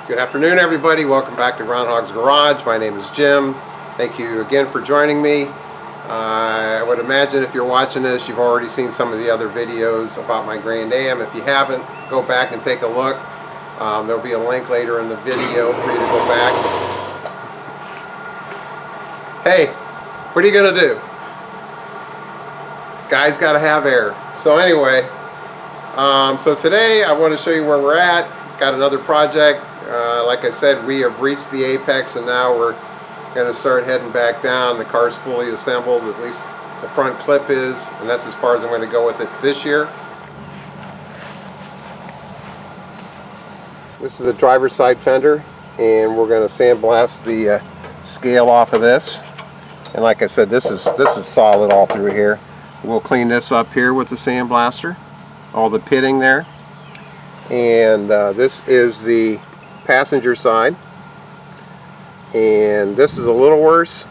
Good afternoon, everybody. Welcome back to Groundhog's Garage. My name is Jim. Thank you again for joining me. I would imagine if you're watching this, you've already seen some of the other videos about my Grand Am. If you haven't, go back and take a look. There'll be a link later in the video for you to go back. Hey, what are you gonna do? Guys gotta have air. So anyway, so today I want to show you where we're at. Got another project. Like I said, we have reached the apex and now we're going to start heading back down. The car's fully assembled, at least the front clip is, and that's as far as I'm going to go with it this year. This is a driver's side fender, and we're going to sandblast the scale off of this. And like I said, this is solid all through here. We'll clean this up here with the sandblaster, all the pitting there. And this is the passenger side, and this is a little worse.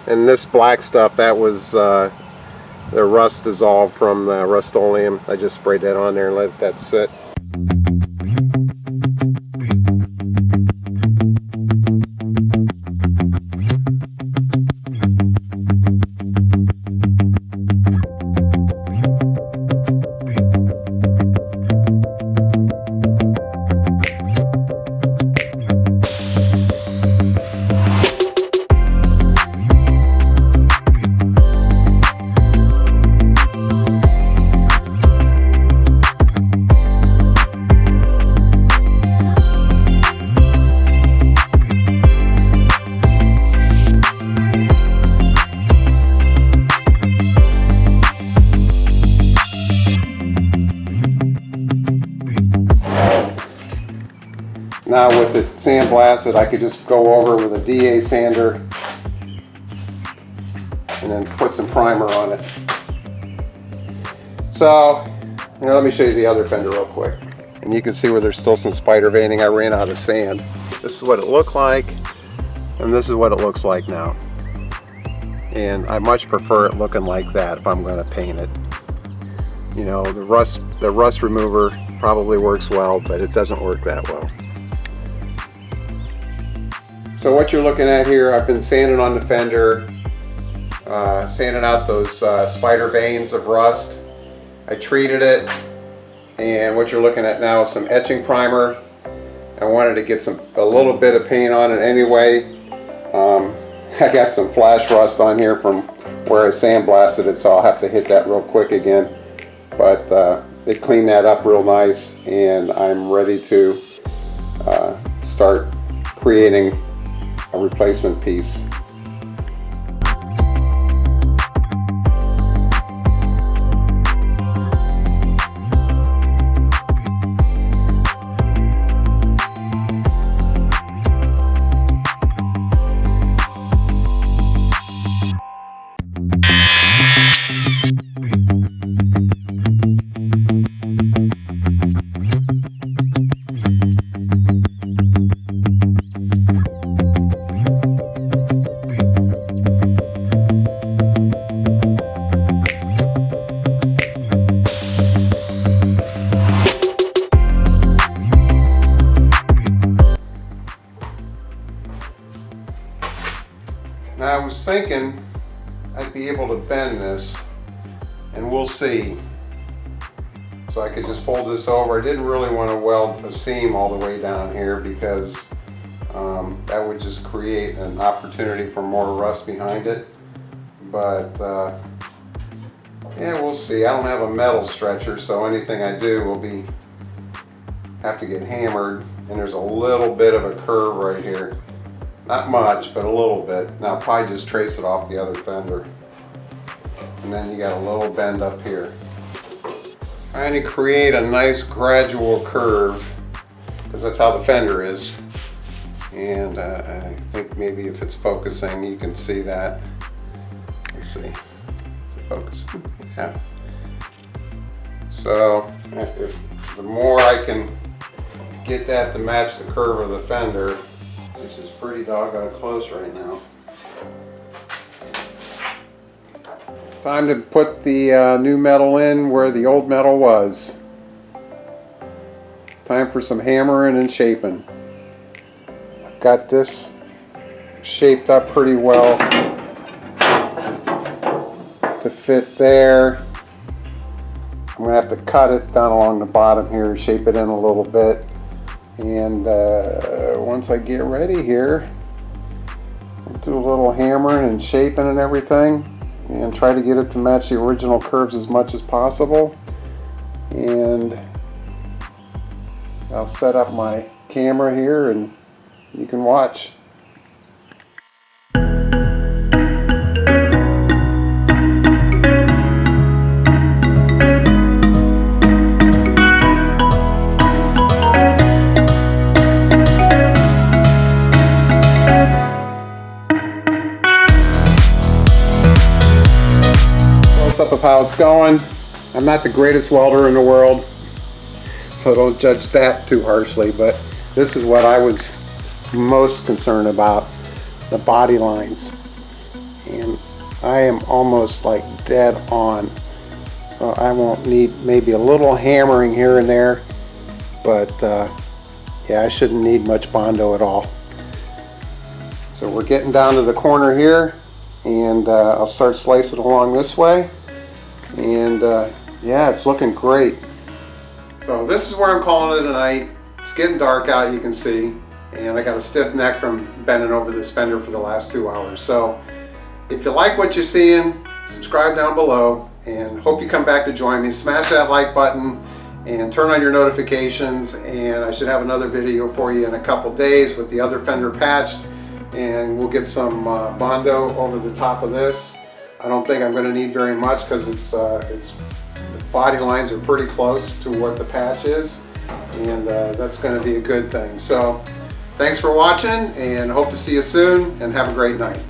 And this black stuff, that was the rust dissolved from the Rust-Oleum. I just sprayed that on there and let that sit. Now with it sandblasted, I could just go over with a DA sander and then put some primer on it. So, let me show you the other fender real quick. And you can see where there's still some spider veining. I ran out of sand. This is what it looked like, and this is what it looks like now. And I much prefer it looking like that if I'm going to paint it. The rust remover probably works well, but it doesn't work that well. So what you're looking at here, I've been sanding on the fender, sanding out those spider veins of rust. I treated it, and what you're looking at now is some etching primer. I wanted to get a little bit of paint on it anyway. I got some flash rust on here from where I sandblasted it, so I'll have to hit that real quick again. But it cleaned that up real nice, and I'm ready to start creating a replacement piece. Now I was thinking I'd be able to bend this, and we'll see. So I could just fold this over. I didn't really want to weld a seam all the way down here because that would just create an opportunity for more rust behind it. But yeah, we'll see. I don't have a metal stretcher, so anything I do will have to get hammered. And there's a little bit of a curve right here. Not much, but a little bit. Now I'll probably just trace it off the other fender. And then you got a little bend up here. Trying to create a nice gradual curve, because that's how the fender is. And I think maybe if it's focusing, you can see that. Let's see. Is it focusing? Yeah. So the more I can get that to match the curve of the fender, which is pretty doggone close right now. Time to put the new metal in where the old metal was. Time for some hammering and shaping. got this shaped up pretty well to fit there. I'm going to have to cut it down along the bottom here, shape it in a little bit. And once I get ready here, I'll do a little hammering and shaping and everything, and try to get it to match the original curves as much as possible. And I'll set up my camera here and you can watch. Up of how it's going. I'm not the greatest welder in the world, so don't judge that too harshly, but this is what I was most concerned about, the body lines, and I am almost like dead on, so I won't need, maybe a little hammering here and there, but yeah, I shouldn't need much Bondo at all. So we're getting down to the corner here, and I'll start slicing along this way. And yeah, it's looking great. So this is where I'm calling it a night. It's getting dark out, you can see, and I got a stiff neck from bending over this fender for the last 2 hours. So if you like what you're seeing, subscribe down below, and hope you come back to join me. Smash that like button and turn on your notifications, and I should have another video for you in a couple days with the other fender patched, and we'll get some Bondo over the top of this. I don't think I'm going to need very much because the body lines are pretty close to what the patch is, and that's going to be a good thing. So thanks for watching, and hope to see you soon, and have a great night.